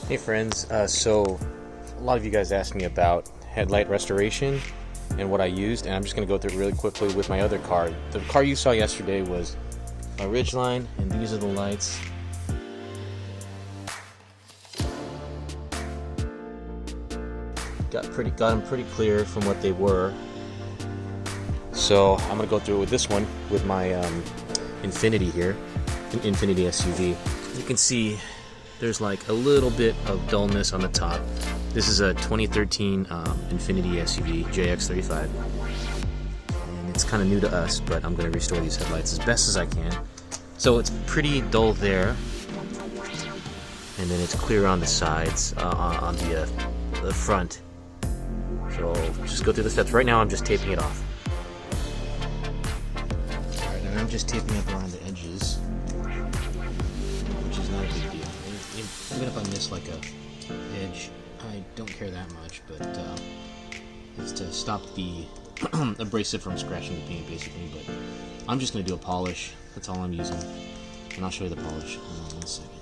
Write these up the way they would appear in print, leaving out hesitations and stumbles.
Hey friends, so a lot of you guys asked me about headlight restoration and what I used, and I'm just going to go through it really quickly with my other car. The car you saw yesterday was a Ridgeline, and these are the lights. Got them pretty clear from what they were. So I'm going to go through it with this one, with my Infiniti here, an Infiniti SUV. You can see there's like a little bit of dullness on the top. This is a 2013 Infiniti SUV JX35, and it's kind of new to us, but I'm going to restore these headlights as best as I can. So it's pretty dull there, and then it's clear on the sides, on the front. So just go through the steps. Right now I'm just taping it off. Alright, and I'm just taping up around the edges, which is not a big deal. Even if I miss like a edge, I don't care that much, but it's to stop the abrasive from scratching the paint, basically. But I'm just going to do a polish. That's all I'm using, and I'll show you the polish. Hold on 1 second.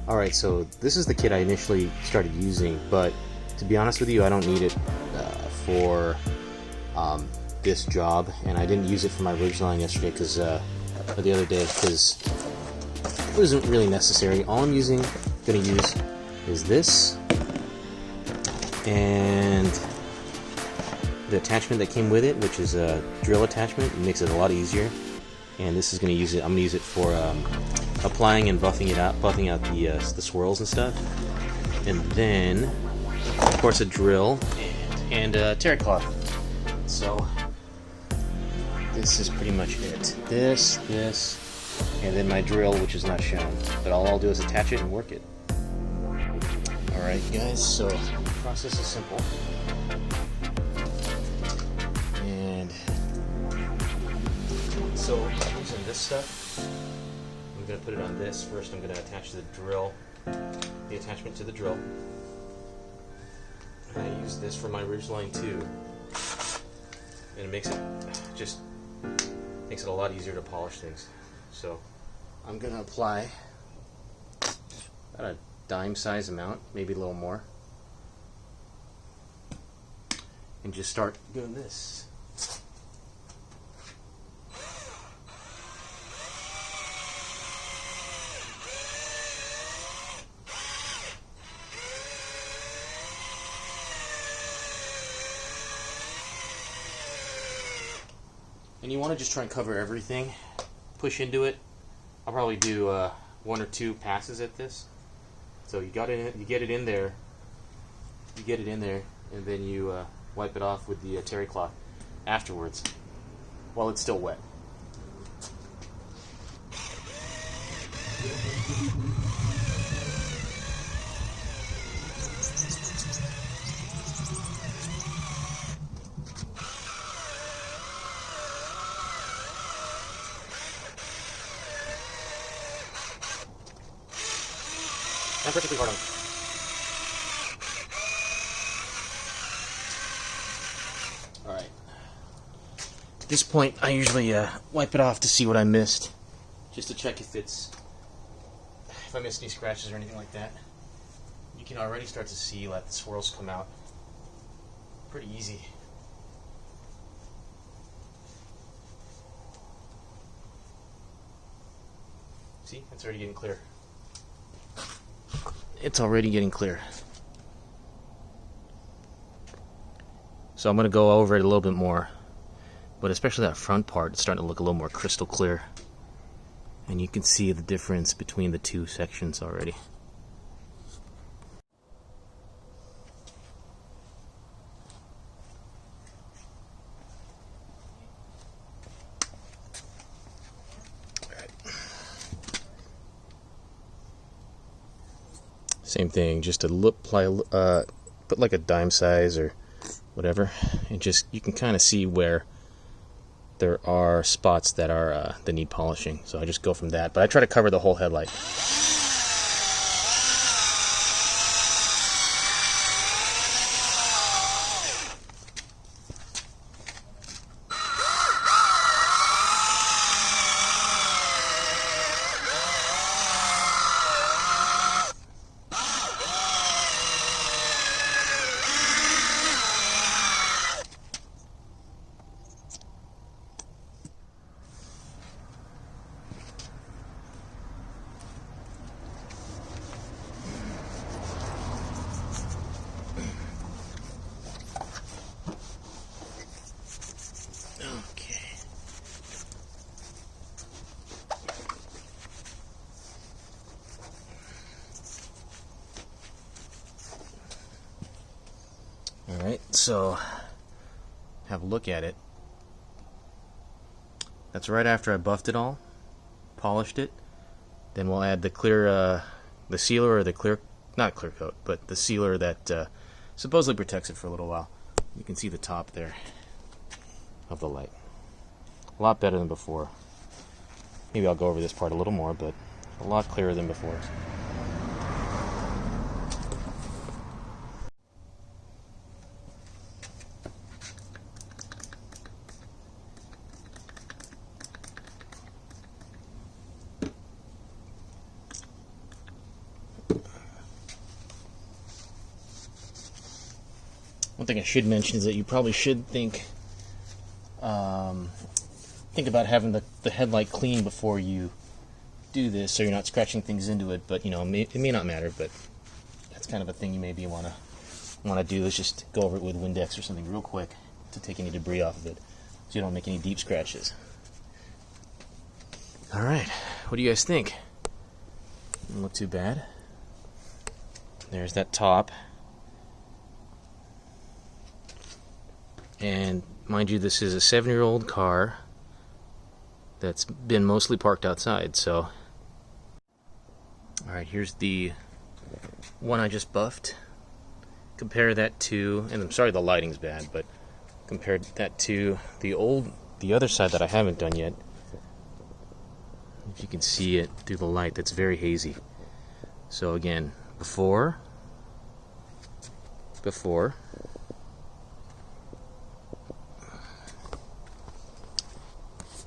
Alright, so this is the kit I initially started using, but to be honest with you, I don't need it for this job, and I didn't use it for my Ridgeline yesterday, or the other day, because it wasn't really necessary. All I'm going to use is this and the attachment that came with it, which is a drill attachment. It makes it a lot easier. And this is going to use it. I'm going to use it for applying and buffing out the swirls and stuff. And then, of course, a drill and a terry cloth. So this is pretty much it. This, and then my drill, which is not shown. But all I'll do is attach it and work it. Alright guys, so the process is simple. And so I'm using this stuff. I'm going to put it on this. First I'm going to attach the attachment to the drill. And I use this for my Ridgeline too. And it makes it a lot easier to polish things. So I'm going to apply about a dime size amount, maybe a little more, and just start doing this. And you want to just try and cover everything. Push into it. I'll probably do 1 or 2 passes at this. So you get it in there, and then you wipe it off with the terry cloth afterwards, while it's still wet. Not particularly hard on. Alright. At this point, I usually wipe it off to see what I missed, just to check if I missed any scratches or anything like that. You can already start to see the swirls come out. Pretty easy. See, it's already getting clear. It's already getting clear. So I'm going to go over it a little bit more, but especially that front part, it's starting to look a little more crystal clear, and you can see the difference between the two sections already. Same thing, just to put like a dime size or whatever, and just you can kind of see where there are spots that need polishing. So I just go from that, but I try to cover the whole headlight. So have a look at it. That's right after I buffed it all, polished it. Then we'll add the clear, the sealer, or the clear, not clear coat, but the sealer that supposedly protects it for a little while. You can see the top there of the light. A lot better than before. Maybe I'll go over this part a little more, but a lot clearer than before. One thing I should mention is that you probably should think about having the headlight clean before you do this, so you're not scratching things into it. But you know, it may not matter, but that's kind of a thing you maybe want to do. Let's just go over it with Windex or something real quick to take any debris off of it, so you don't make any deep scratches. All right, what do you guys think? Doesn't look too bad. There's that top. And mind you, this is a 7-year-old car that's been mostly parked outside, so. Alright, here's the one I just buffed. Compare that to, and I'm sorry the lighting's bad, but compare that to the other side that I haven't done yet. If you can see it through the light, that's very hazy. So again, before,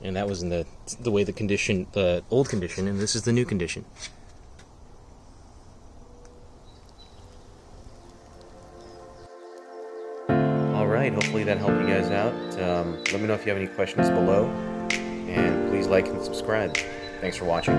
and that was in the way the condition, the old condition, and this is the new condition. Alright, hopefully that helped you guys out. Let me know if you have any questions below, and please like and subscribe. Thanks for watching.